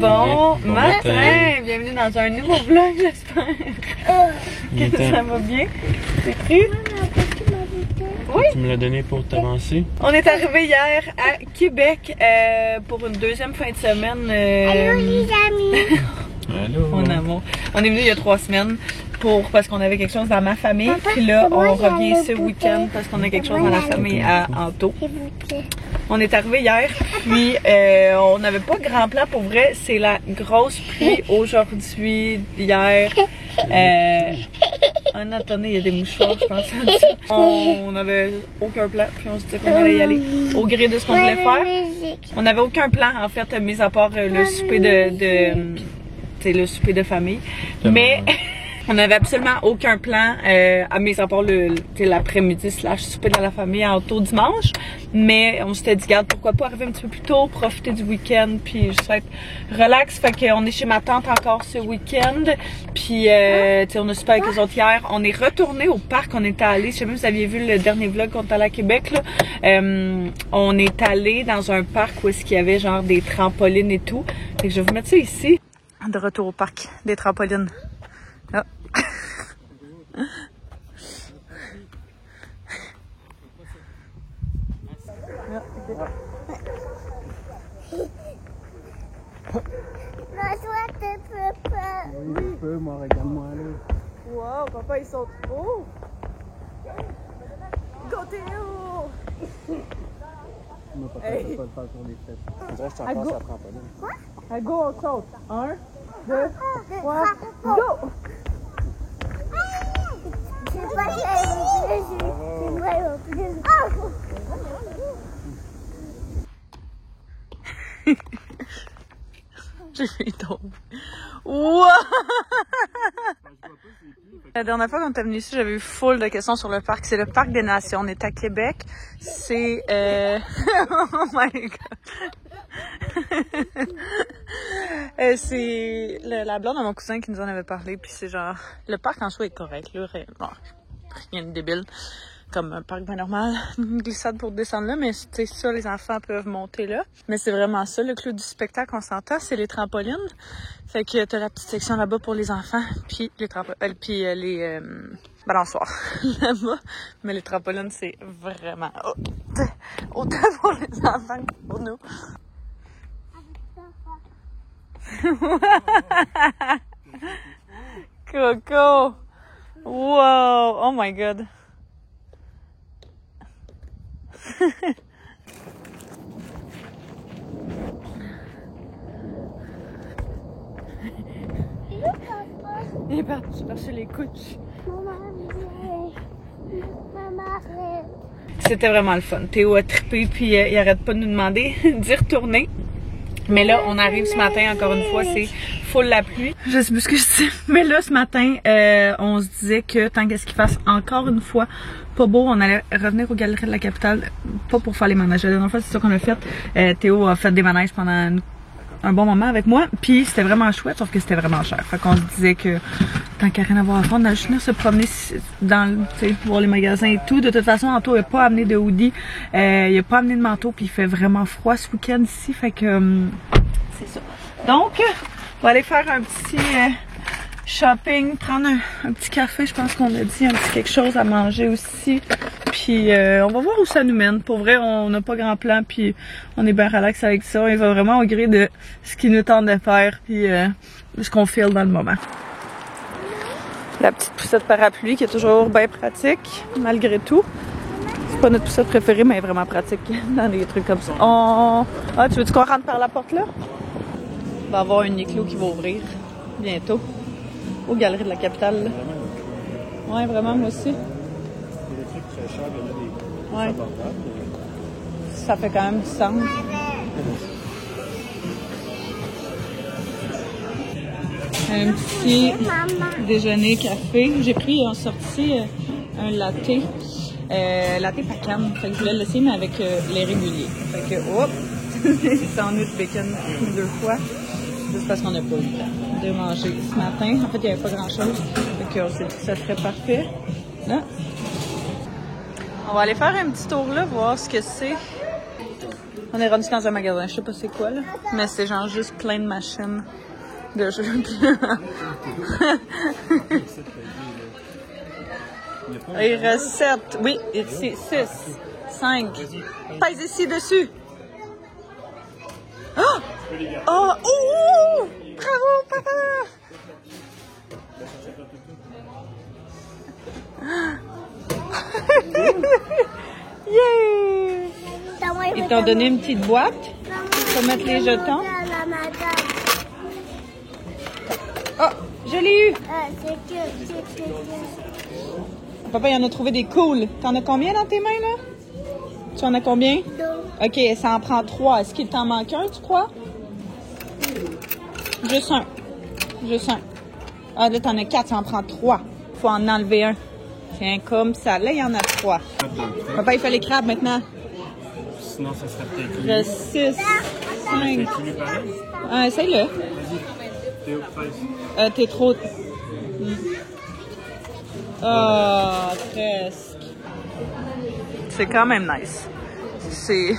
Bon matin! Bienvenue dans un nouveau vlog, j'espère que ça va bien. C'est pris? Oui? Tu me l'as donné pour t'avancer? On est arrivé hier à Québec pour une deuxième fin de semaine. Allô les amis! Allô? Mon amour. On est venu il y a 3 semaines parce qu'on avait quelque chose dans ma famille. Puis là, on revient ce week-end parce qu'on a quelque chose dans la famille à Anto. On est arrivé hier, puis on n'avait pas grand plan pour vrai. C'est la grosse pluie aujourd'hui, hier. Attendez, il y a des mouchoirs, je pense. On n'avait aucun plan, puis on se dit qu'on allait y aller au gré de ce qu'on voulait faire. On n'avait aucun plan, en fait, mis à part le souper le souper de famille. Mais on n'avait absolument aucun plan, mis à part l'après-midi / souper dans la famille en auto dimanche. Mais on s'était dit, regarde, pourquoi pas arriver un petit peu plus tôt, profiter du week-end, puis juste être relax. Fait qu'on est chez ma tante encore ce week-end. Puis, on a super avec les autres hier. On est retourné au parc, on est allé, je sais pas si vous aviez vu le dernier vlog qu'on est allé à Québec, là. On est allé dans un parc où est-ce qu'il y avait genre des trampolines et tout. Fait que je vais vous mettre ça ici. De retour au parc, des trampolines. Ah. Oui, je peux, moi, regarde-moi là. Wow, papa, ils sont trop. Go Théo! Moi, papa, je peux pas le faire sur les fesses. On dirait que je suis encore sur la trampoline. Quoi? À go, on saute. 1, 2, 3, go! J'ai fait tomber. Wow! La dernière fois qu'on était venu ici, j'avais eu full de questions sur le parc. C'est le Parc des Nations. On est à Québec. C'est... oh my god! C'est la blonde de mon cousin qui nous en avait parlé. Puis c'est genre... Le parc en soi est correct. Là, bon, rien de débile. Comme un parc bien normal, une glissade pour descendre là, mais c'est ça, les enfants peuvent monter là. Mais c'est vraiment ça, le clou du spectacle, on s'entend, c'est les trampolines. Fait que t'as la petite section là-bas pour les enfants, puis les balançoires là-bas. Mais les trampolines, c'est vraiment autant pour les enfants que pour nous. Coco! Wow! Oh my god! Il est parti chercher les couches. C'était vraiment le fun. Théo a trippé puis il arrête pas de nous demander d'y retourner. Mais là, on arrive ce matin, encore une fois, c'est full la pluie. Je sais plus ce que je dis. Mais là, ce matin, on se disait que tant qu'à ce qu'il fasse encore une fois pas beau, on allait revenir aux Galeries de la Capitale. Pas pour faire les manèges. La dernière fois, c'est ça qu'on a fait. Théo a fait des manèges pendant un bon moment avec moi. Puis c'était vraiment chouette, sauf que c'était vraiment cher. Fait qu'on se disait que tant qu'à rien avoir à faire, on allait juste venir se promener dans, tu sais, voir les magasins et tout. De toute façon, Anto n'a pas amené de hoodie. Il a pas amené de manteau, puis il fait vraiment froid ce week-end ici. Fait que c'est ça. Donc, on va aller faire un petit shopping, prendre un petit café, je pense qu'on a dit, un petit quelque chose à manger aussi. Puis on va voir où ça nous mène. Pour vrai, on n'a pas grand plan, puis on est bien relax avec ça. On va vraiment au gré de ce qui nous tente de faire, puis ce qu'on file dans le moment. La petite poussette parapluie qui est toujours bien pratique, malgré tout. C'est pas notre poussette préférée, mais elle est vraiment pratique dans des trucs comme ça. Ah, tu veux-tu qu'on rentre par la porte là? Il va y avoir une Uniqlo qui va ouvrir bientôt. Aux Galeries de la Capitale. Ouais, vraiment, moi aussi. Ouais. Ça fait quand même du sens. Un petit déjeuner café. J'ai pris en sortie un latte. Latte Pacam. Fait que je voulais le laisser, mais avec les réguliers. Fait que, hop! Sandwich bacon 2 fois. C'est parce qu'on n'a pas eu le temps de manger ce matin. En fait, il n'y avait pas grand-chose. Fait qu'on s'est dit que ça serait parfait. Là. On va aller faire un petit tour là, voir ce que c'est. On est rendu dans un magasin, je sais pas c'est quoi là, mais c'est genre juste plein de machines de jeux. Il reste 7, oui, ici 6, 5. Pèse ici dessus. Oh! Oh! Oh! Bravo, papa! Yeah! Ils t'ont donné une petite boîte pour mettre les jetons. Oh, je l'ai eu! Papa, il en a trouvé des cools. T'en as combien dans tes mains, là? Tu en as combien? 2. OK, ça en prend 3. Est-ce qu'il t'en manque un, tu crois? Juste un. Juste un. Ah, là, t'en as 4, ça en prend 3. Faut en enlever un. Tiens, comme ça. Là, il y en a 3. Papa, il fait les crabes maintenant. Sinon, ça serait peut-être... Il reste 6, 5. Essaye-le. Vas-y, T'es trop... Oh, presque. C'est quand même nice. C'est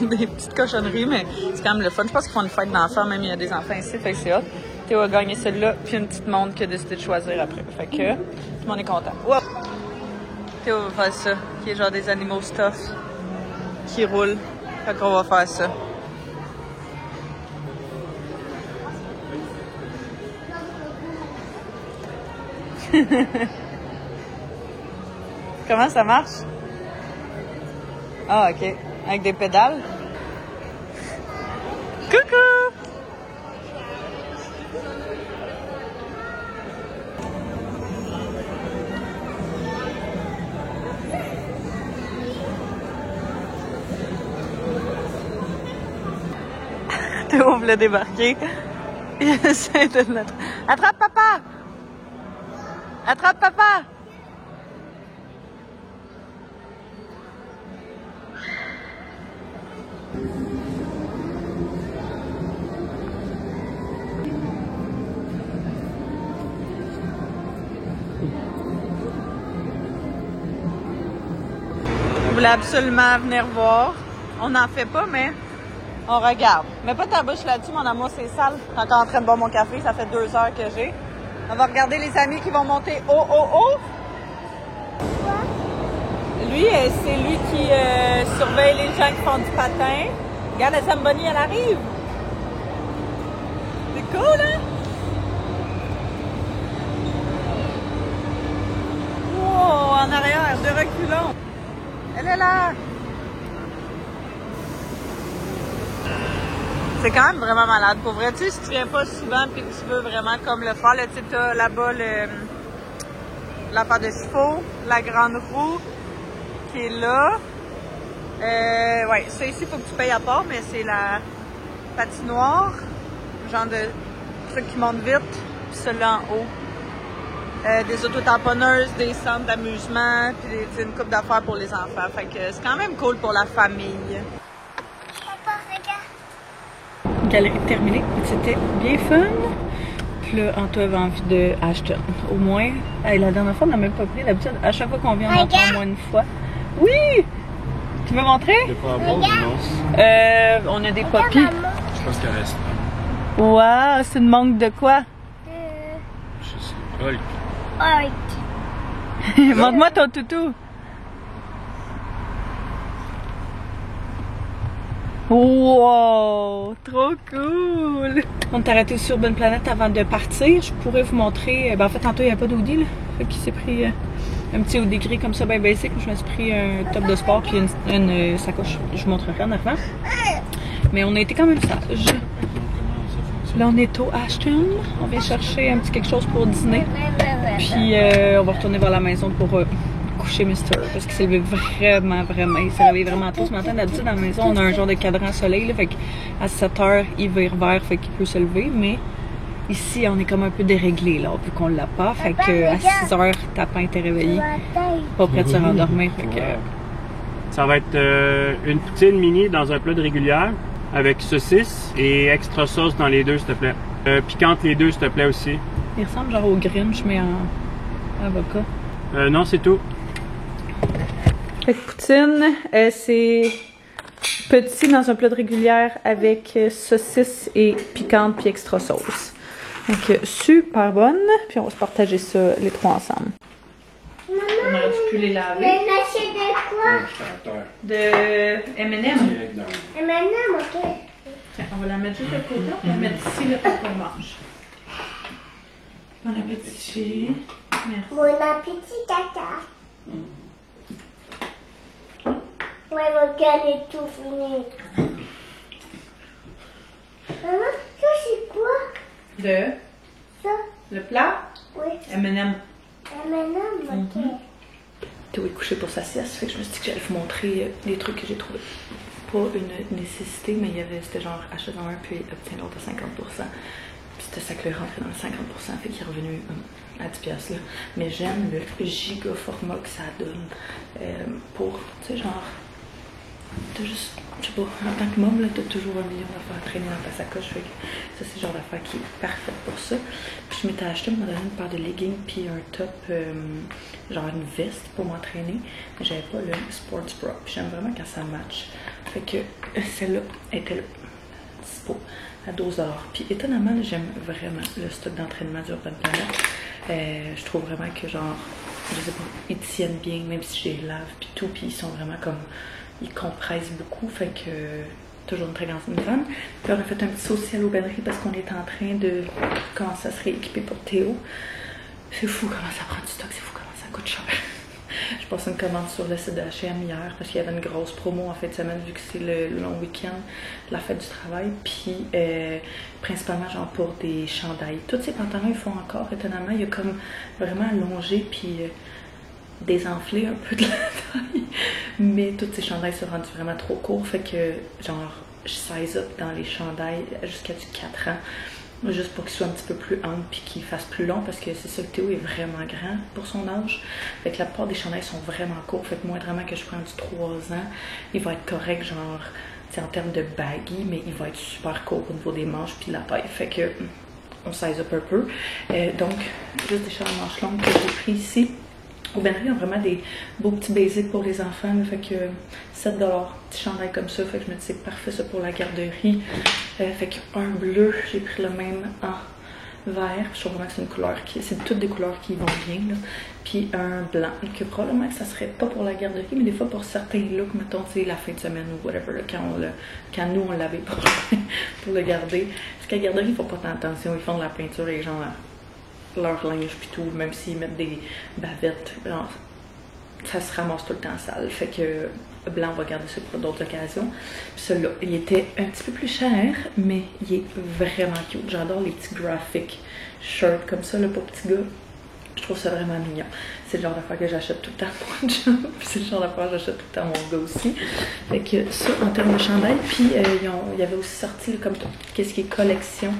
des petites cochonneries, mais c'est quand même le fun. Je pense qu'ils font une fête d'enfants, même il y a des enfants ici, fait que c'est hot. Théo a gagné celle-là, puis une petite montre qu'il a décidé de choisir après. Fait que tout le monde est content. Wow. Théo va faire ça, qui est genre des animaux stuff qui roulent. Fait qu'on va faire ça. Comment ça marche? Ah, OK. Avec des pédales? Coucou! Théo voulait débarquer. Il essaie de l'attraper. Attrape papa! Attrape papa! On voulait absolument venir voir. On n'en fait pas, mais on regarde. Mets pas ta bouche là-dessus, mon amour, c'est sale. Je suis encore en train de boire mon café, ça fait 2 heures que j'ai. On va regarder les amis qui vont monter haut, haut, haut. Lui, c'est lui qui surveille les gens qui font du patin. Regarde, la Zamboni, elle arrive. C'est cool, hein? Wow, en arrière, de reculons. Elle est là! C'est quand même vraiment malade. Pour vrai, tu sais, si tu viens pas souvent et que tu veux vraiment comme le faire, là, tu sais, t'as là-bas l'affaire de chevaux, la grande roue qui est là. Ouais, ça ici, il faut que tu payes à part, mais c'est la patinoire, genre de truc qui monte vite, puis celui-là en haut. Des autotamponneuses, des centres d'amusement, puis une couple d'affaires pour les enfants. Fait que c'est quand même cool pour la famille. Papa, regarde. Galerie terminée, c'était bien fun. Puis là, Anto avait envie de Ashton. Au moins, la dernière fois, on n'a même pas pris. D'habitude, à chaque fois qu'on vient, on en prend au moins une fois. Oui! Tu veux montrer? C'est pas bon, non? On a des poppies. Je pense qu'elle reste. Wow, c'est une mangue de quoi? Je sais. Hulk. Montre-moi ton toutou. Wow, trop cool. On est arrêté sur Bonne Planète avant de partir. Je pourrais vous montrer. En fait, tantôt, il n'y a pas d'hoodie, là. Fait qu'il s'est pris un petit hoodie gris comme ça, bien basic. Je me suis pris un top de sport puis une sacoche. Je vous montrerai en avant. Mais on a été quand même sage. Là, on est au Ashton. On vient chercher un petit quelque chose pour dîner. Puis, on va retourner vers la maison pour coucher Mister. Parce qu'il s'est levé vraiment. Il s'est réveillé vraiment tôt ce matin. D'habitude, dans la maison, on a un genre de cadran soleil. Là, fait qu'à 7 h, il vire vert. Fait qu'il peut se lever. Mais ici, on est comme un peu déréglé, là, vu qu'on l'a pas. Fait qu'à 6 h, Tapin était réveillé. Pas prêt de se rendormir. Fait que... Ça va être une poutine mini dans un plat de régulière. Avec saucisse et extra sauce dans les deux, s'il te plaît. Piquante les deux, s'il te plaît, aussi. Il ressemble genre au Grinch, mais en avocat. Non, c'est tout. Fait que poutine, c'est Petit dans un plat de régulière avec saucisse et piquante puis extra sauce. Donc super bonne. Puis on va se partager ça les trois ensemble. Maman, On aurait pu les laver. mais lâcher de quoi? De M&M. Et maintenant, ok. Tiens, on va la mettre juste de côté. On va la mettre ici là, pour qu'on mange. Bon appétit. Merci. Bon appétit, tata. Ouais, regarde et tout fini. Maman, ça c'est quoi? Ça? Le plat Oui. M&M. Et maintenant, ok. Théo est couché pour sa sieste, fait que je me suis dit que j'allais vous montrer des trucs que j'ai trouvés. Pas une nécessité, mais il y avait, c'était genre achète en un puis obtiens l'autre à 50%. Puis c'était ça que le rentré dans le 50%, fait qu'il est revenu à 10$ là. Mais j'aime le giga format que ça donne pour, tu sais, genre, t'as juste, je sais pas, en tant que môme, là, t'as toujours 1 million d'affaires à traîner dans ta sacoche, fait que ça c'est le genre d'affaire qui est parfaite pour ça. Puis je m'étais acheté, on m'a donné une paire de leggings puis un top, genre une veste pour m'entraîner, mais j'avais pas le sports bra, puis j'aime vraiment quand ça match. Fait que celle-là était là, dispo à 12$. Puis étonnamment, j'aime vraiment le stock d'entraînement d'Urban Planet. Je trouve vraiment que genre, je sais pas, ils tiennent bien, même si je les lave puis tout, puis ils sont vraiment comme, ils compressent beaucoup, fait que toujours une très grande femme. Puis on a fait un petit saut aussi à l'aubainerie parce qu'on est en train de commencer à se rééquiper pour Théo. C'est fou comment ça prend du stock, c'est fou comment ça coûte cher. Je passais une commande sur le site de H&M hier parce qu'il y avait une grosse promo en fin de semaine vu que c'est le long week-end, la fête du travail. Puis principalement genre pour des chandails. Tous ces pantalons ils font encore étonnamment. Il y a comme vraiment allongé puis désenflé un peu de la taille. Mais tous ces chandails sont rendus vraiment trop courts. Fait que genre je size up dans les chandails jusqu'à du 4 ans. Juste pour qu'il soit un petit peu plus ample puis qu'il fasse plus long parce que c'est ça, le Théo est vraiment grand pour son âge. Fait que la plupart des chandails sont vraiment courts. Fait que moi, vraiment que je prends du 3 ans, il va être correct, genre, en termes de baggy, mais il va être super court au niveau des manches puis la taille. Fait que on size up un peu. Donc, juste des chandails manches longues que j'ai pris ici. Aubainerie ont vraiment des beaux petits basics pour les enfants, là, fait que 7$, petit chandail comme ça, fait que je me dis c'est parfait ça pour la garderie. Fait qu'un bleu, j'ai pris le même en vert, je trouve vraiment que c'est une couleur qui, c'est toutes des couleurs qui vont bien, là. Puis un blanc, que probablement que ça serait pas pour la garderie, mais des fois pour certains looks, mettons, tu sais, la fin de semaine ou whatever, là, quand nous on l'avait pour le garder. Parce qu'à la garderie, ils font pas tant attention, ils font de la peinture et les gens leur linge puis tout, même s'ils mettent des bavettes, genre, ça se ramasse tout le temps sale. Fait que blanc, on va garder ça pour d'autres occasions. Puis celui-là, il était un petit peu plus cher, mais il est vraiment cute. J'adore les petits graphic shirts comme ça là, pour petits gars. Je trouve ça vraiment mignon. C'est le genre d'affaire que j'achète tout le temps pour un job. C'est le genre d'affaire que j'achète tout le temps à mon gars aussi. Fait que ça, en termes de chandail. Puis il y avait aussi sorti là, comme qu'est-ce qui est collection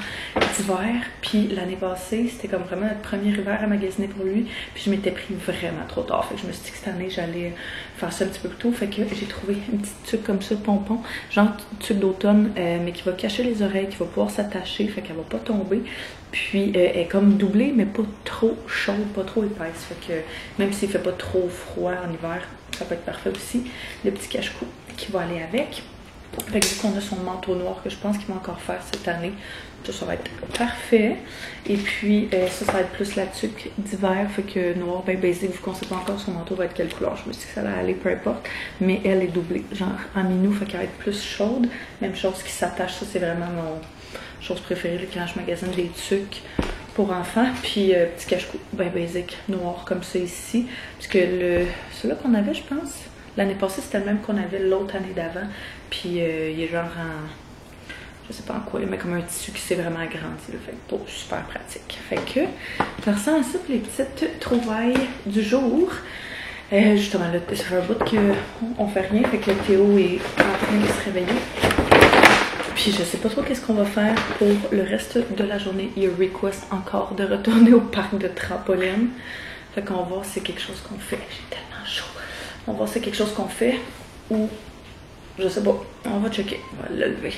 d'hiver. Puis l'année passée, c'était comme vraiment notre premier hiver à magasiner pour lui. Puis je m'étais pris vraiment trop tard. Fait que je me suis dit que cette année, j'allais faire ça un petit peu plus tôt. Fait que j'ai trouvé une petite tuque comme ça, pompon. Genre tuque d'automne, mais qui va cacher les oreilles, qui va pouvoir s'attacher. Fait qu'elle va pas tomber. Puis elle est comme doublée, mais pas trop chaude, pas trop épaisse. Fait que même s'il fait pas trop froid en hiver, ça peut être parfait aussi. Le petit cache-cou qui va aller avec. Fait que vu qu'on a son manteau noir que je pense qu'il va encore faire cette année, ça va être parfait. Et puis ça va être plus la tuque d'hiver, fait que noir bien basique, vu qu'on sait pas encore son manteau va être quelle couleur. Je me suis dit que ça allait aller, peu importe. Mais elle est doublée, genre en minou, fait qu'elle va être plus chaude. Même chose qui s'attache, ça c'est vraiment mon chose préférée quand je magasine des tuques pour enfants. Puis petit cache-cou bien basique, noir comme ça ici. Puisque celui-là qu'on avait, je pense, l'année passée, c'était le même qu'on avait l'autre année d'avant. Puis il est genre en, je sais pas en quoi, mais comme un tissu qui s'est vraiment agrandi. Fait que oh, super pratique. Fait que ça ressemble à ça pour les petites trouvailles du jour. Justement, là, ça fait un bout qu'on fait rien. Fait que le Théo est en train de se réveiller. Puis je sais pas trop qu'est-ce qu'on va faire pour le reste de la journée. Il y a request encore de retourner au parc de trampoline. Fait qu'on va voir si c'est quelque chose qu'on fait. J'ai tellement chaud. On va voir si c'est quelque chose qu'on fait ou je sais pas. On va checker. On va le lever.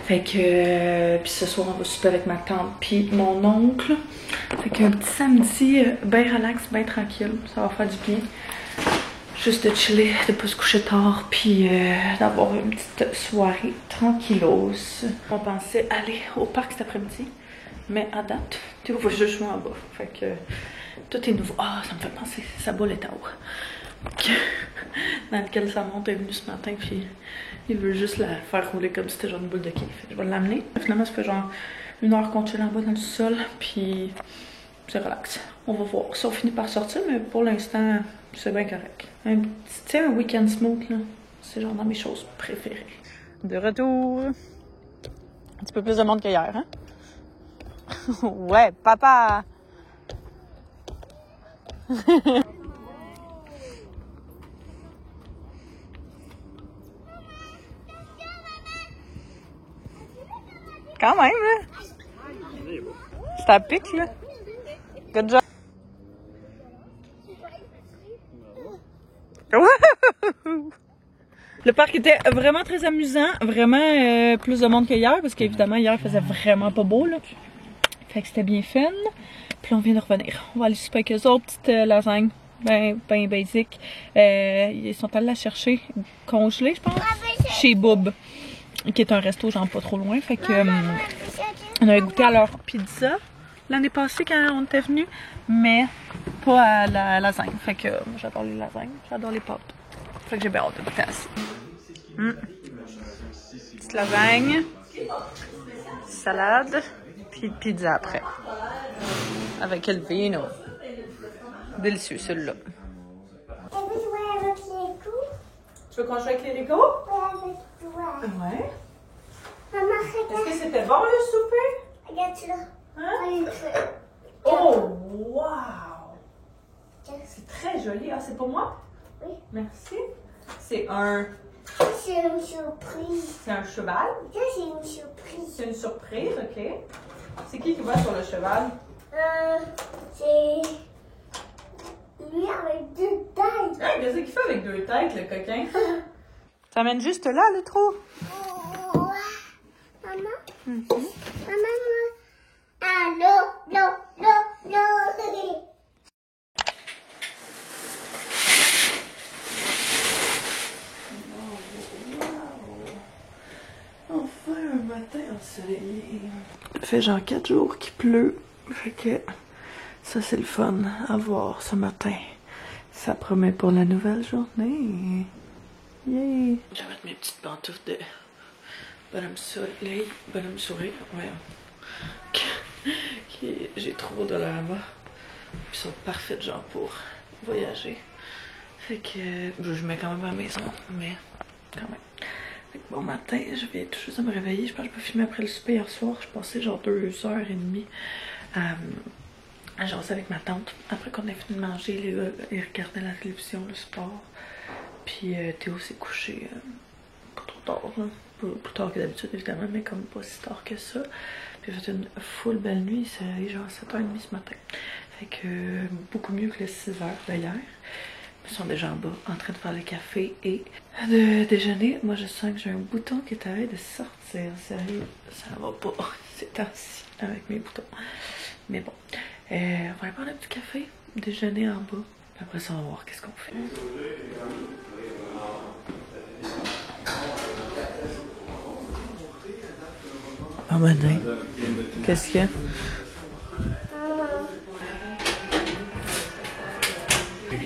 Fait que puis ce soir on va souper avec ma tante puis mon oncle. Fait qu'un petit samedi bien relax, bien tranquille. Ça va faire du bien. Juste de chiller, de pas se coucher tard, puis d'avoir une petite soirée tranquillos. On pensait aller au parc cet après-midi, mais à date, tu vois juste en bas. Fait que tout est nouveau. Ah, ça me fait penser, sa boule est en haut. Dans lequel sa montre est venue ce matin, puis il veut juste la faire rouler comme si c'était genre une boule de quai. Fait que je vais l'amener. Finalement, ça fait genre 1 heure qu'on chill en bas dans le sol, puis c'est relax. On va voir si on finit par sortir, mais pour l'instant, c'est bien correct. Tu sais, un week-end smooth, là, c'est genre dans mes choses préférées. De retour. Un petit peu plus de monde qu'hier, hein? Ouais, papa! Quand même, là! C'est à pic, là! Good job! Le parc était vraiment très amusant, vraiment plus de monde que hier, parce qu'évidemment hier il faisait vraiment pas beau là. Fait que c'était bien fun. Puis on vient de revenir. On va aller souper avec eux autres, petite lasagne, ben basic. Ils sont allés la chercher congelée, je pense, chez Bob, qui est un resto genre pas trop loin. Fait que on avait goûté à leur pizza l'année passée quand on était venu, mais pas à la lasagne. Fait que j'adore les lasagnes, j'adore les pâtes. Fait que j'ai bien hâte de goûter à ça. Petite lasagne, salade, puis pizza après. Avec le vino. Délicieux celui-là. Tu veux jouer avec Lego? Tu veux qu'on joue avec les Lego? Ouais, avec toi. Ouais. Maman, regarde. Est-ce que c'était bon le souper? Regarde là. Hein? Oh, wow! C'est très joli. Ah, c'est pour moi? Oui. Merci. C'est un... C'est une surprise. C'est un cheval? Ça, c'est une surprise. C'est une surprise, ok. C'est qui va sur le cheval? C'est lui avec 2 têtes. Hein, qu'est-ce qu'il fait avec 2 têtes, le coquin? Ça mène juste là, le trou. Maman? Maman, ah, non. Enfin un matin ensoleillé. Ça fait genre 4 jours qu'il pleut. Fait que ça c'est le fun à voir ce matin. Ça promet pour la nouvelle journée. Yay! Je vais mettre mes petites pantoufles de bonhomme soleil, bonhomme sourire. Ouais. J'ai trop de lama. Ils sont parfaits genre pour voyager. Fait que je mets quand même à la maison, mais quand même. Fait que bon matin, je vais tout juste me réveiller. Je pense que je peux filmer après le souper hier soir. Je passais genre 2h30 à jaser avec ma tante. Après qu'on ait fini de manger, les gars, ils regardaient la télévision, le sport. Puis Théo s'est couché pas trop tard, là. Plus tard que d'habitude évidemment, mais comme pas si tard que ça. Puis j'ai fait une full belle nuit, c'est genre 7h30 ce matin. Fait que beaucoup mieux que les 6h d'hier. Ils sont déjà en bas en train de faire le café et de déjeuner. Moi je sens que j'ai un bouton qui est à l'air de sortir. Sérieux, ça va pas ces temps-ci avec mes boutons. Mais bon, on va aller prendre un petit café, déjeuner en bas. Puis après ça on va voir qu'est-ce qu'on fait. Ah ben qu'est-ce qu'il y a?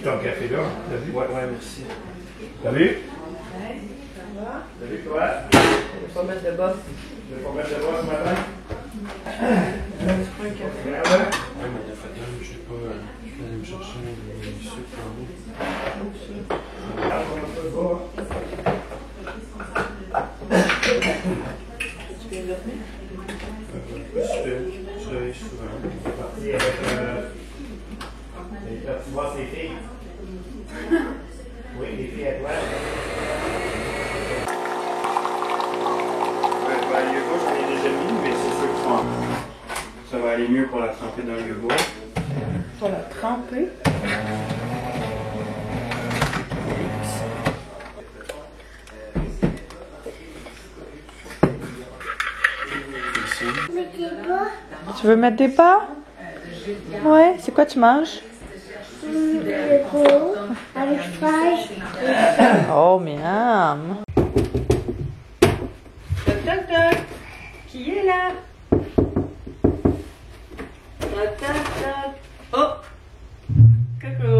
Ton café là, t'as vu? Ouais, merci. Salut! Ouais, ça va? Salut toi! Je vais pas mettre de bas. Tu veux pas mettre de bois ce matin? Tu prends un café? Ouais, Ouais, mais il a fait un, je sais pas, je vais aller me chercher du sucre en haut. Tu viens dormir? Je réveille souvent. Tu vois ces filles? Oui, les filles à toi. Ouais, ben, le yoga, j'en ai déjà mis, mais c'est sûr que ça va aller mieux pour la tremper dans le yoga. Pour la tremper? Tu veux mettre des pas? Ouais, c'est quoi tu manges? Le pot Avec fraises. Oh, miam! Toc, toc, toc! Qui est là? Toc, toc, toc! Oh! Coucou!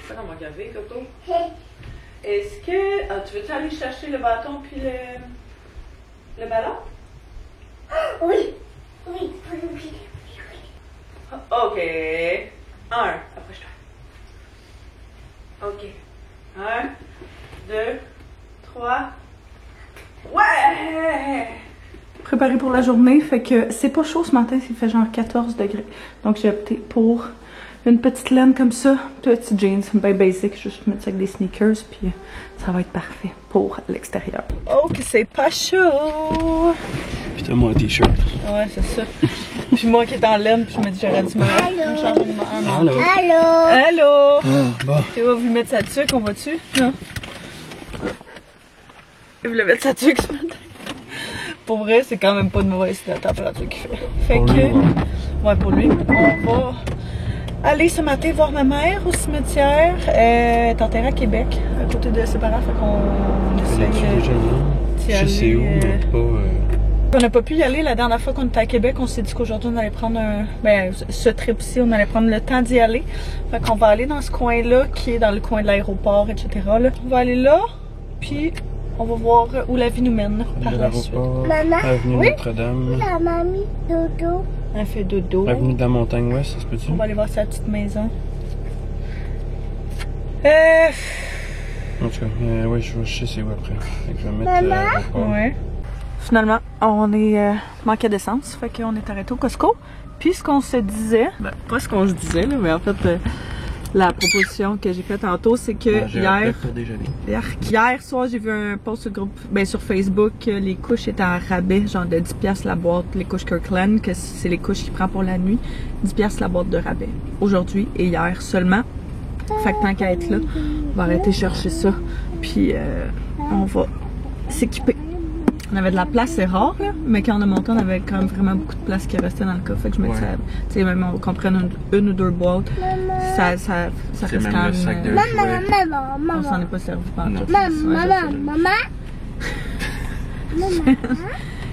Ça dans mon café, Coco. Est-ce que... Ah, tu veux aller chercher le bâton puis le ballon? Oui. Oui. OK. 1. Approche-toi. OK. 1, 2, 3. Ouais! Préparé pour la journée, fait que c'est pas chaud ce matin, il fait genre 14 degrés. Donc j'ai opté pour une petite laine comme ça, petit jeans, bien basic, juste mettre ça avec des sneakers, puis ça va être parfait pour l'extérieur. Oh que c'est pas chaud! Puis t'as moi un t-shirt. Ouais, c'est ça. Puis moi qui est en laine, puis je me dis j'aurais dû me changer un manteau. Allô. Allô! Bon. Tu vas vous mettre sa tuque, on va dessus? Non? Il voulait mettre sa tuque ce matin. Pour vrai, c'est quand même pas de mauvaise la température qu'il fait. Fait Pour que, lui, ouais, pour lui, on va aller ce matin voir ma mère au cimetière. Elle est enterrée à Québec, à côté de ses parents. Fait qu'on essaye d'y Je aller. sais où, mais pas... On n'a pas pu y aller la dernière fois qu'on était à Québec. On s'est dit qu'aujourd'hui on allait prendre ce trip-ci, on allait prendre le temps d'y aller. Fait qu'on va aller dans ce coin-là, qui est dans le coin de l'aéroport, etc. Là. On va aller là, puis on va voir où la vie nous mène par la suite. Maman. Avenue Oui? Notre-Dame. La mamie dodo. Elle fait dodo. Avenue de la Montagne-Ouest, ça se peut-tu? On va aller voir sa petite maison. En tout cas, oui, je sais c'est où après. Fait que je vais mettre l'aéroport. Ouais. Finalement, on est manqué d'essence, fait qu'on est arrêté au Costco. Puis ce qu'on se disait, ben, pas ce qu'on se disait, là, mais en fait, la proposition que j'ai faite tantôt, c'est que hier soir, j'ai vu un post sur, groupe, sur Facebook que les couches étaient en rabais, genre de 10$ la boîte, les couches Kirkland, que c'est les couches qu'il prend pour la nuit, 10$ la boîte de rabais. Aujourd'hui et hier seulement. Fait que tant qu'à être là, on va arrêter de chercher ça, puis on va s'équiper. On avait de la place, c'est rare, là, mais quand on a monté, on avait quand même vraiment beaucoup de place qui restait dans le coffre. Fait que je me disais, tu sais, même qu'on prenne une ou deux boîtes, ça reste quand même. Le sac de On s'en est pas servi pendant tout. Maman.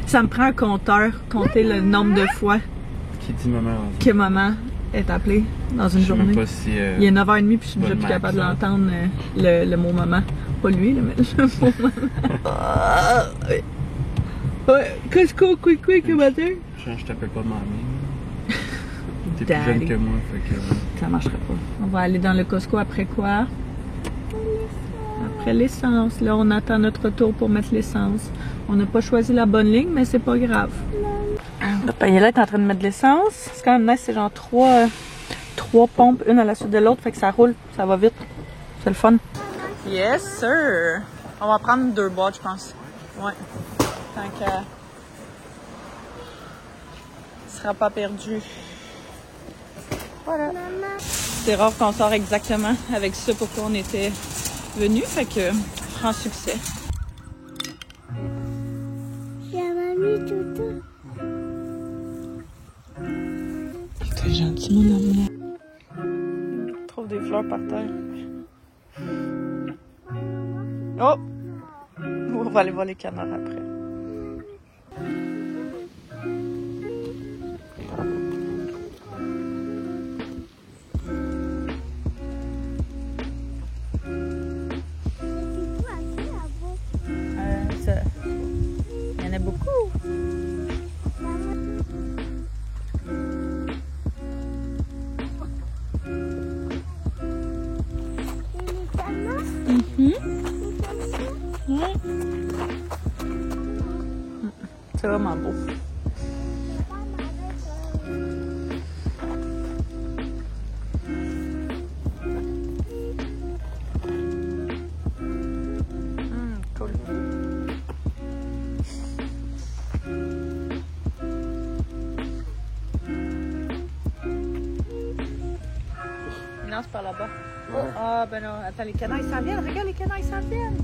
Ça me prend un compteur, compter le nombre de fois Qui dit maman? que maman est appelée dans une journée. Je sais même pas si... Il est 9h30 puis je suis déjà plus max, capable de hein. l'entendre, le mot maman. Pas lui, là, mais le mot maman. Ouais, Costco, quick, matin. Je t'appelle pas mamie. T'es plus Daddy. jeune que moi, fait que... Ça marchera pas. On va aller dans le Costco après quoi? Après l'essence. Là, on attend notre retour pour mettre l'essence. On n'a pas choisi la bonne ligne, mais c'est pas grave. Le panier-là est en train de mettre de l'essence. C'est quand même nice, c'est genre trois pompes, une à la suite de l'autre, fait que ça roule, ça va vite. C'est le fun. Yes, sir! On va prendre 2 boîtes, je pense. Ouais. Tant qu'à... Il sera pas perdu. Voilà. C'est rare qu'on sort exactement avec ça pourquoi on était venu, fait que franc succès. La mamie dodo. T'es gentil, mon amour. Trouve des fleurs par terre. Oh! On va aller voir les canards après. Il y en a beaucoup. Ouais. C'est vraiment beau. Cool. Non, c'est par là-bas. Oh, ah, ben non, attends, les canards, ils s'en viennent. Regarde, les canards, ils s'en viennent.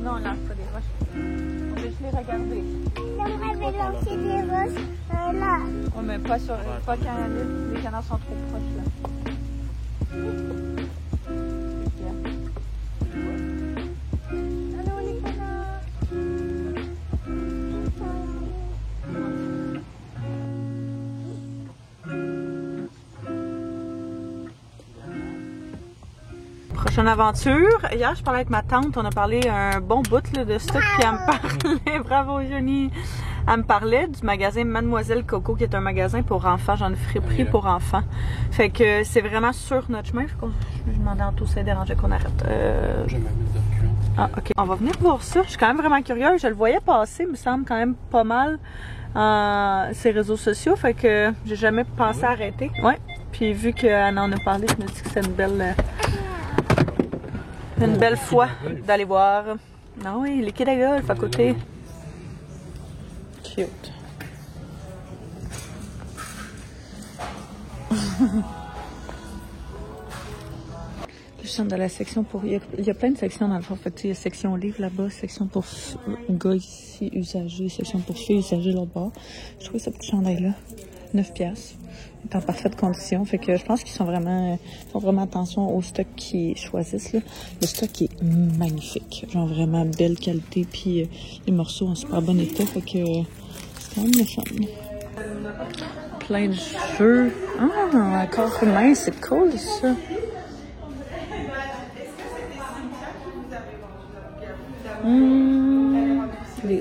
Non, on lance pas des On va juste les regarder. J'aimerais mélanger des roses là. On met pas sur. Pas quand les canards sont trop proches là. Allô les canards. Prochaine aventure. Hier, je parlais avec ma tante. On a parlé un bon bout là, de stock. Puis elle me parlait, bravo Johnny. Elle me parlait du magasin Mademoiselle Coco, qui est un magasin pour enfants. J'en ai friperie pour enfants. Fait que c'est vraiment sur notre chemin. Je me demandais en tout, ça dérangeait qu'on arrête. Je vais me mettre de reculons. Ah, ok. On va venir voir ça. Je suis quand même vraiment curieuse. Je le voyais passer, il me semble quand même pas mal ces réseaux sociaux. Fait que j'ai jamais pensé à arrêter. Ouais. Puis vu qu'Anna en a parlé, je me dis que c'est une belle fois d'aller voir. Ah oui, les quais de golf à côté. Cute. Je suis dans la section pour... Il y a plein de sections dans le fond. Fait que, il y a section livre là-bas, section pour gars ici, usagers, section pour filles, usagers l'autre bord. Je trouve ce petit chandail-là, 9$. Il est en parfaite condition. Fait que je pense qu'ils font vraiment attention au stock qu'ils choisissent. Là. Le stock est magnifique. Genre vraiment belle qualité. Puis les morceaux en super bon état. Fait que c'est quand même le fun. Plein de jeux. Ah, encore humain, c'est cool ça.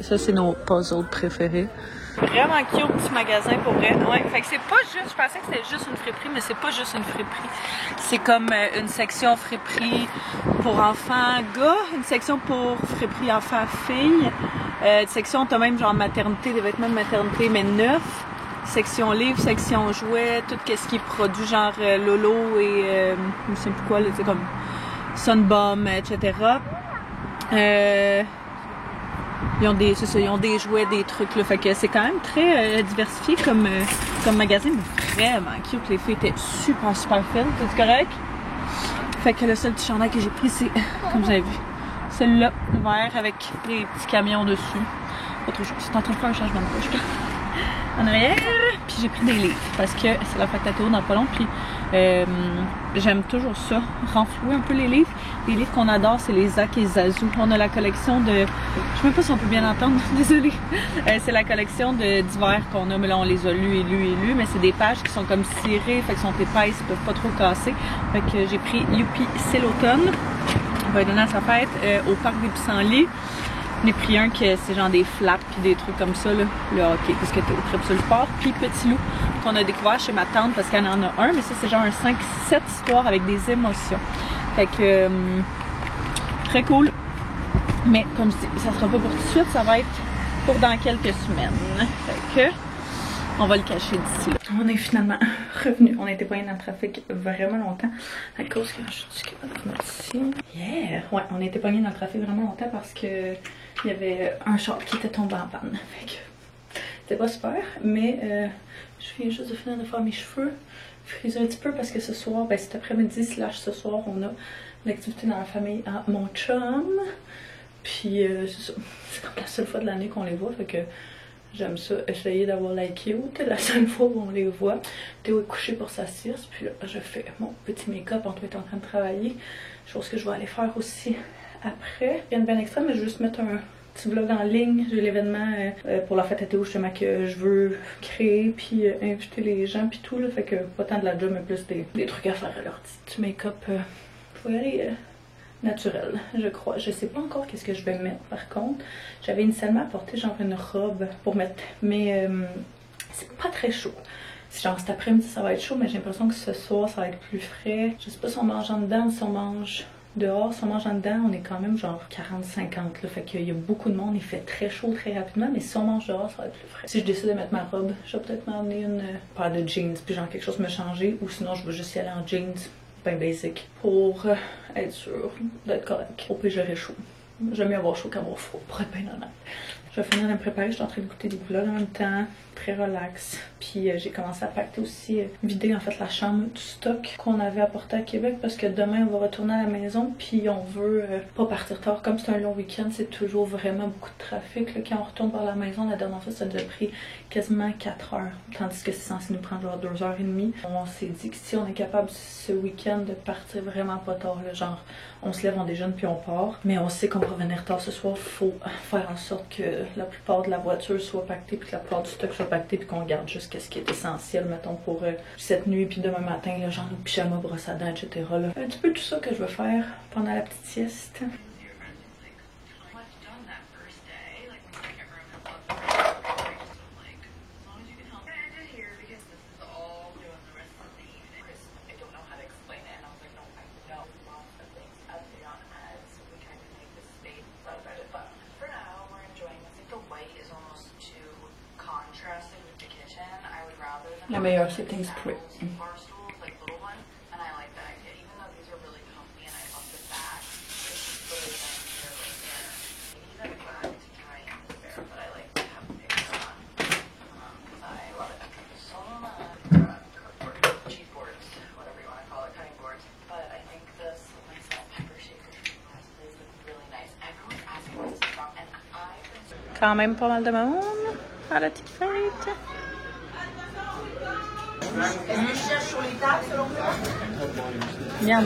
Ça, c'est nos puzzles préférés. Vraiment cute petit magasin pour vrai. Ouais, fait que c'est pas juste, je pensais que c'était juste une friperie, mais c'est pas juste une friperie. C'est comme une section friperie pour enfants gars, une section pour friperie enfants filles. Une section, t'as même genre maternité, des vêtements de maternité, mais neufs. Section livres, section jouets, tout ce qui est produit genre Lolo et je sais plus quoi, là, c'est comme Sunbum, etc. Ils ont des jouets, des trucs là, fait que c'est quand même très diversifié comme magasin, mais vraiment cute. Les filles étaient super fines, c'est correct? Fait que le seul petit chandail que j'ai pris, c'est, comme vous avez vu, celui-là, vert avec des petits camions dessus. Autre chose, c'est en train de faire un changement de poche en arrière, puis j'ai pris des livres parce que c'est la fête à tour dans pas long, puis j'aime toujours ça, renflouer un peu les livres. Les livres qu'on adore, c'est les Zach et Zazu. On a la collection de, je sais même pas si on peut bien entendre, désolée. C'est la collection d'hiver qu'on a, mais là on les a lus, mais c'est des pages qui sont comme cirées, fait qu'ils sont épaisses, ils peuvent pas trop casser. Fait que j'ai pris Youpi, c'est l'automne. On va lui donner à sa fête au parc des Pissenlits. J'en ai pris un que c'est genre des flaps puis des trucs comme ça, là, le hockey, parce que t'es au trip sur le sport. Puis Petit Loup, qu'on a découvert chez ma tante parce qu'elle en a un, mais ça c'est genre un 5-7 histoires avec des émotions. Fait que très cool. Mais comme je dis, ça sera pas pour tout de suite, ça va être pour dans quelques semaines. Fait que on va le cacher d'ici là. On est finalement revenu. On a été poignés dans le trafic vraiment longtemps à cause que je suis capable de remettre ici. Yeah! Ouais, on a été poignés dans le trafic vraiment longtemps parce que il y avait un char qui était tombé en panne. Fait que c'était pas super, mais je viens juste de finir de faire mes cheveux. Friser un petit peu parce que ce soir, ben cet après-midi / ce soir, on a l'activité dans la famille à mon chum. Puis c'est ça. C'est comme la seule fois de l'année qu'on les voit, fait que j'aime ça, essayer d'avoir la cute. La seule fois où on les voit, Théo est couché pour sa sieste, puis là je fais mon petit make-up en est en train de travailler. Chose que je vais aller faire aussi après. Rien de bien extra, mais je vais juste mettre un petit vlog en ligne. J'ai l'événement pour la fête à Théo justement que je veux créer, puis inviter les gens, puis tout là. Fait que pas tant de la job, mais plus des trucs à faire à leur petit make-up. Faut y aller naturel, je crois. Je sais pas encore qu'est-ce que je vais mettre par contre. J'avais initialement apporté genre une robe pour mettre, mais c'est pas très chaud. Genre cet après-midi ça va être chaud, mais j'ai l'impression que ce soir ça va être plus frais. Je sais pas si on mange en dedans ou si on mange dehors. Si on mange en dedans, on est quand même genre 40-50 là, fait qu'il y a beaucoup de monde, il fait très chaud très rapidement, mais si on mange dehors ça va être plus frais. Si je décide de mettre ma robe, je vais peut-être m'emmener une paire de jeans puis genre quelque chose me changer, ou sinon je vais juste y aller en jeans ben basic pour être sûr d'être correct. Au pire j'aurai chaud. J'aime mieux avoir chaud qu'avoir froid, pour être bien honnête. Je vais finir de me préparer, je suis en train de goûter des vlogs en même temps, très relax. Puis j'ai commencé à pacter aussi, vider en fait la chambre du stock qu'on avait apporté à Québec parce que demain on va retourner à la maison puis on veut pas partir tard. Comme c'est un long week-end, c'est toujours vraiment beaucoup de trafic. Là, quand on retourne vers la maison, la dernière fois ça nous a pris quasiment 4 heures, tandis que c'est censé nous prendre genre 2h30. On s'est dit que si on est capable ce week-end de partir vraiment pas tard, là, genre on se lève, on déjeune puis on part. Mais on sait qu'on va revenir tard ce soir, faut faire en sorte que la plupart de la voiture soit pactée puis que la plupart du stock soit pacté puis qu'on garde juste ce qui est essentiel, mettons, pour cette nuit puis demain matin, là, genre nos pyjamas, brosse à dents, etc. Là. Un petit peu tout ça que je vais faire pendant la petite sieste. La meilleure setting spray. Quand même pas mal de monde à la petite fête. Est-ce que je cherche sur les tables selon toi? Bien.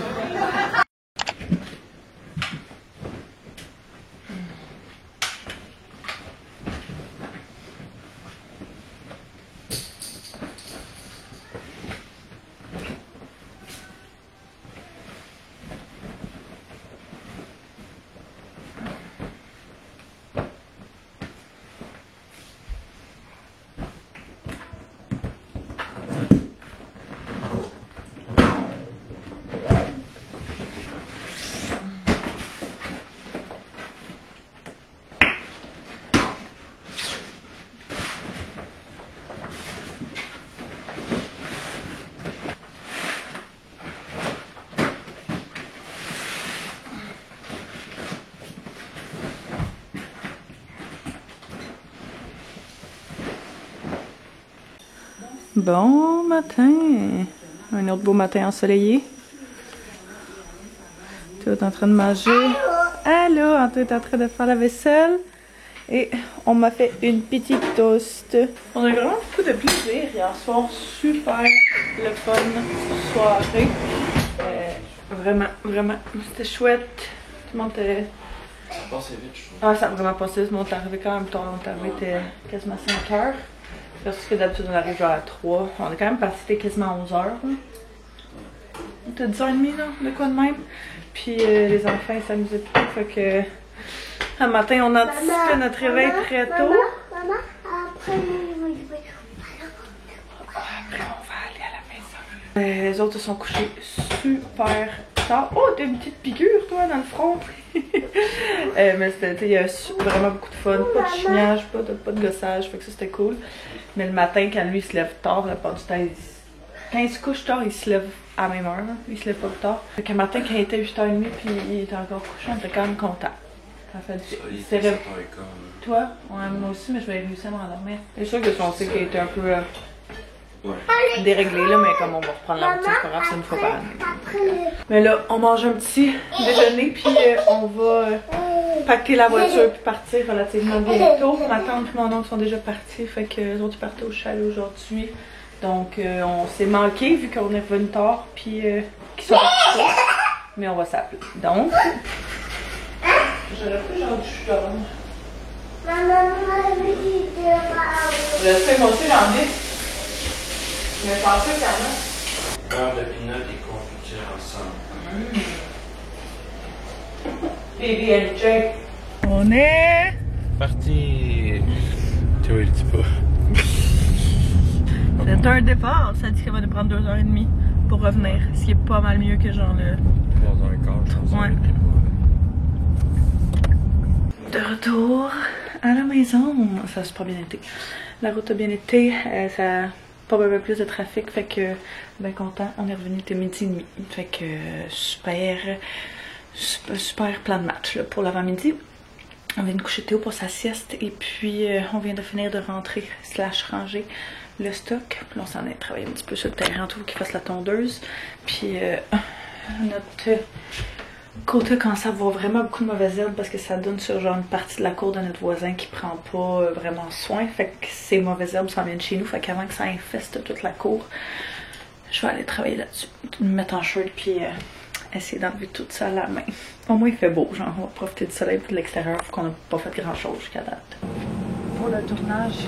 Bon matin! Un autre beau matin ensoleillé. Tu es en train de manger. Allô! Antoine est en train de faire la vaisselle. Et on m'a fait une petite toast. On a eu vraiment beaucoup de plaisir hier soir. Super le fun soirée. Vraiment, c'était chouette. Tout le monde était... Ça passait vite, je trouve. Ah, ça a vraiment passé. On est arrivé quand même tard. On est arrivé, était quasiment 5 heures. Parce que d'habitude on arrive genre à 3. On est quand même parti quasiment à 11 heures. On était 10h30 là, de quoi de même. Puis les enfants ils s'amusaient tout. Fait que un matin on a anticipé notre réveil très tôt. Maman, après on va aller à la maison. Les autres se sont couchés super tard. Oh, t'as une petite piqûre toi dans le front. Mais c'était, il y a vraiment beaucoup de fun. Pas de chignage, pas de gossage. Fait que ça c'était cool. Mais le matin, quand lui il se lève tard, la part du temps, quand il se couche tard, il se lève à la même heure. Là. Il se lève pas plus tard. Fait que le matin, quand il était 8h30 puis il était encore couché, on était quand même content. En fait, c'est vrai. Toi? Ouais, moi aussi, mais je vais réussir à m'endormir. C'est sûr que on sait qu'il était un peu déréglé, là, mais comme on va reprendre la routine, c'est pas grave, c'est une fois par année. Mais là, on mange un petit déjeuner, puis on va pacter la voiture puis partir relativement bientôt. Ma tante et mon oncle sont déjà partis, fait que les autres partaient au chalet aujourd'hui. Donc on s'est manqué vu qu'on est revenu tard puis qu'ils sont partis tôt. Mais on va s'appeler. Donc j'aurais pris genre du chuton. Je sais, moi aussi j'en ai. Mais je pense qu'il y en a. Beurre de pinot et confiture ensemble. PB&J. On est Parti. Tu vois, il dit pas. C'est un départ, ça dit qu'il va nous prendre 2h30 pour revenir. Ce qui est pas mal mieux que genre le... 3h15, je pense. Ouais. De retour à la maison. Ça a super bien été. La route a bien été. Ça a pas mal plus de trafic. Fait que, ben content. On est revenu, il était midi et demi. Fait que, super plan de match là, pour l'avant-midi. On vient de coucher Théo pour sa sieste et puis on vient de finir de rentrer / ranger le stock. Puis là, on s'en est travaillé un petit peu sur le terrain, tout qu'il fasse la tondeuse. Puis notre côté commence à avoir vraiment beaucoup de mauvaises herbes parce que ça donne sur genre une partie de la cour de notre voisin qui prend pas vraiment soin. Fait que ces mauvaises herbes s'en viennent chez nous. Fait qu'avant que ça infeste toute la cour, je vais aller travailler là-dessus, me mettre en shirt puis essayer d'enlever tout ça à la main. Au moins il fait beau, genre on va profiter du soleil et de l'extérieur, faut qu'on n'a pas fait grand chose jusqu'à date. Pour le tournage.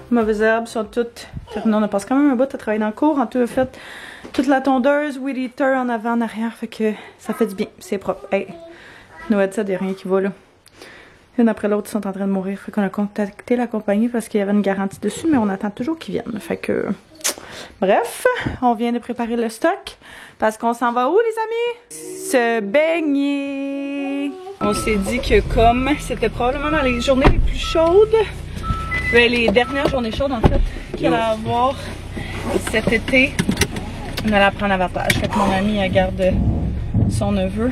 Mauvaises herbes sont toutes terminées. On a passé quand même un bout à travailler dans le cours. En tout, on a fait toute la tondeuse, weed eater en avant, en arrière. Fait que ça fait du bien. C'est propre. Hey, Noël, ça, il n'y a rien qui va là. Une après l'autre, ils sont en train de mourir. Fait qu'on a contacté la compagnie parce qu'il y avait une garantie dessus, mais on attend toujours qu'ils viennent. Fait que. Bref, on vient de préparer le stock. Parce qu'on s'en va où, les amis? Se baigner. On s'est dit que comme c'était probablement dans les journées les plus chaudes, les dernières journées chaudes en fait, qu'il allait avoir cet été, on allait prendre avantage. Fait que mon ami elle garde son neveu.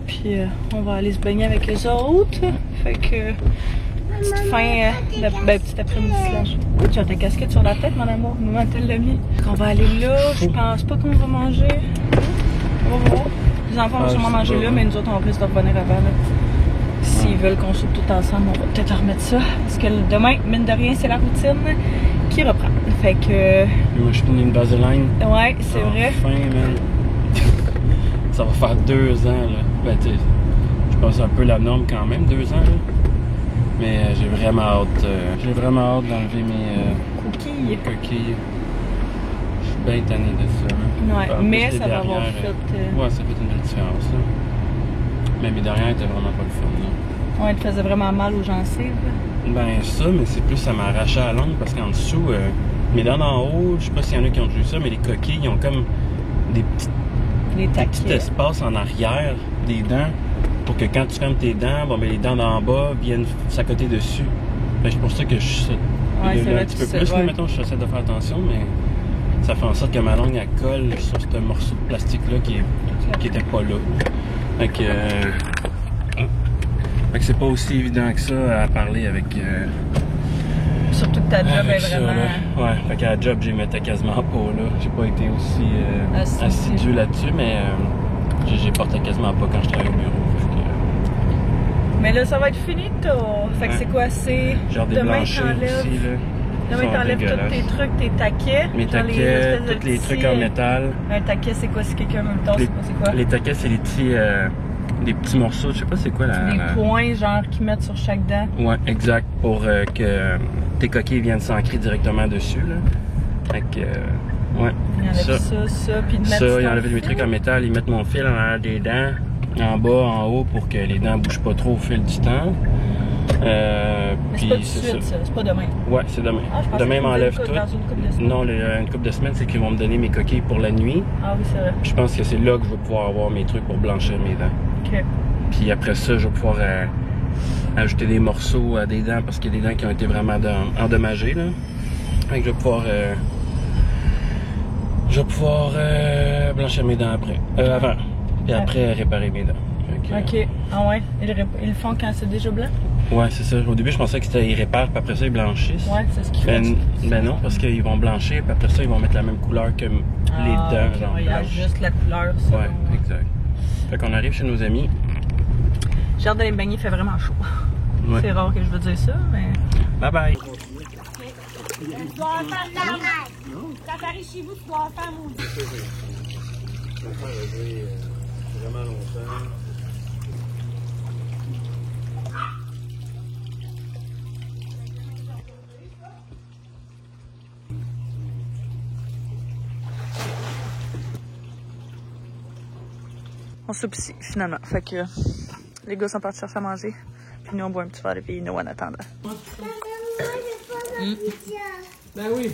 Puis on va aller se baigner avec les autres. Fait que petite fin petit après-midi slash. Tu as ta casquette sur la tête, mon amour, maman elle l'a mis. On va aller là, je pense pas qu'on va manger. On va voir. Les enfants vont sûrement manger là, mais nous autres on va plus de revenir avant là. S'ils veulent qu'on soupe tout ensemble, on va peut-être remettre ça. Parce que demain, mine de rien, c'est la routine qui reprend. Fait que. Moi, je finis une Vaseline. Ouais, c'est vrai. Enfin, man. Ça va faire 2 ans, là. Ben, tu sais, je pense un peu la norme quand même, 2 ans, là. Mais j'ai vraiment hâte. J'ai vraiment hâte d'enlever mes coquilles. Je suis bien tanné de ça. Là. Ouais, mais ça va avoir fait. Ouais, ça fait une belle différence, là. Mais mes derrière étaient vraiment pas le fun, là. Ouais, elle te faisait vraiment mal aux gencives. Ben ça, mais c'est plus ça m'arrachait à la langue parce qu'en dessous, mes dents d'en haut, je sais pas s'il y en a qui ont vu ça, mais les coquilles, ils ont comme des petits espaces en arrière des dents pour que quand tu fermes tes dents, bon, ben, les dents d'en bas viennent s'accoter dessus. Ben, c'est pour ça que je saute un petit peu plus. Ouais. Mettons, j'essaie de faire attention, mais ça fait en sorte que ma langue elle colle sur ce morceau de plastique-là qui était pas là. Fait que c'est pas aussi évident que ça à parler avec. Surtout que ta job est ça, vraiment. Là. Ouais, fait qu'à la job, j'y mettais quasiment pas là. J'ai pas été aussi assidu là-dessus, mais j'ai porté quasiment pas quand je travaillais au bureau. Fait que, mais là, ça va être fini, toi. Fait que c'est quoi? C'est. Genre des blanchis aussi, là. Demain, t'enlèves tous tes trucs, tes taquets. Mes taquets, tous les trucs en métal. Un taquet, c'est quoi? Si quelqu'un me le tasse, c'est quoi? Les taquets, c'est des petits morceaux, je sais pas c'est quoi des points, genre, qu'ils mettent sur chaque dent. Ouais, exact, pour que tes coquilles viennent s'ancrer directement dessus, là. Fait que, ouais. Ils enlèvent ça, puis de mettre ça, ils enlèvent mes trucs en métal, ils mettent mon fil en arrière des dents, en bas, en haut, pour que les dents bougent pas trop au fil du temps. C'est pas tout de suite, ça. C'est pas demain. Ouais, c'est demain. Ah, demain, ils m'enlèvent tout. Non, une couple de semaines, c'est qu'ils vont me donner mes coquilles pour la nuit. Ah oui, c'est vrai. Je pense que c'est là que je vais pouvoir avoir mes trucs pour blanchir mes dents. OK. Puis après ça, je vais pouvoir ajouter des morceaux à des dents parce qu'il y a des dents qui ont été vraiment endommagées, là. Fait que je vais pouvoir blanchir mes dents après. Avant. Puis après, réparer mes dents. OK. Ah ouais? Ils le font quand c'est déjà blanc? Ouais, c'est ça. Au début, je pensais que c'était ils réparent, puis après ça, ils blanchissent. Ouais, c'est ce qu'ils font. Ben non, parce qu'ils vont blanchir, puis après ça, ils vont mettre la même couleur que les dents. Ok, genre il y a blanches. juste la couleur, ça. Ouais, exact. Fait qu'on arrive chez nos amis. J'ai hâte d'aller me baigner, il fait vraiment chaud. Ouais. C'est rare que je veux dire ça, mais... Bye bye! Tu dois en faire la main. Quand t'arrives chez vous, tu dois en faire mon Vraiment longtemps. On soupe ici, finalement. Fait que les gars sont partis chercher à manger. Puis nous, on boit un petit verre de vino en attendant. Ben oui.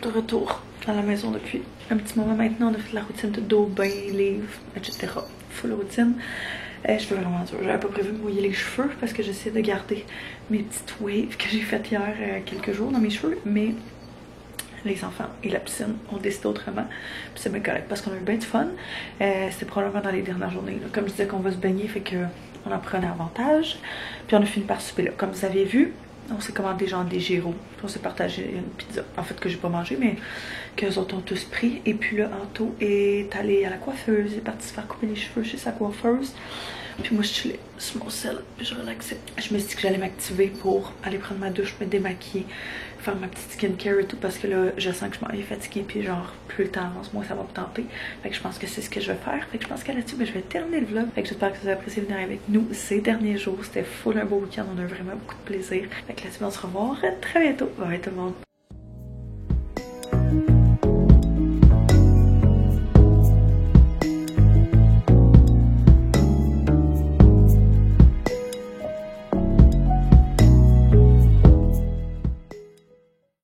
De retour à la maison depuis un petit moment maintenant. On a fait la routine de dos, bain, livre, etc. Full routine. Je fais vraiment dur. J'avais pas prévu de mouiller les cheveux parce que j'essaie de garder mes petites waves que j'ai faites hier quelques jours dans mes cheveux. Mais les enfants et la piscine ont décidé autrement. Puis c'est bien correct parce qu'on a eu bien du fun. C'était probablement dans les dernières journées. Là. Comme je disais qu'on va se baigner, fait que on en prenait avantage. Puis on a fini par souper là. Comme vous avez vu, on s'est commandé genre des gyros. Puis on s'est partagé une pizza. En fait, que j'ai pas mangé, mais qu'eux autres ont tous pris. Et puis là, Anto est allé à la coiffeuse. Il est parti se faire couper les cheveux chez sa coiffeuse. Puis moi, je chillais sur mon sel, puis je relaxais. Je me suis dit que j'allais m'activer pour aller prendre ma douche, me démaquiller, faire ma petite skincare et tout, parce que là, je sens que je m'en vais fatiguée, puis genre, plus le temps avance, moi, ça va me tenter. Fait que je pense que c'est ce que je vais faire. Fait que je pense qu'à là-dessus, je vais terminer le vlog. Fait que j'espère que vous avez apprécié venir avec nous ces derniers jours. C'était full un beau week-end, on a eu vraiment beaucoup de plaisir. Fait que là-dessus, on se revoit très bientôt. Bye tout le monde.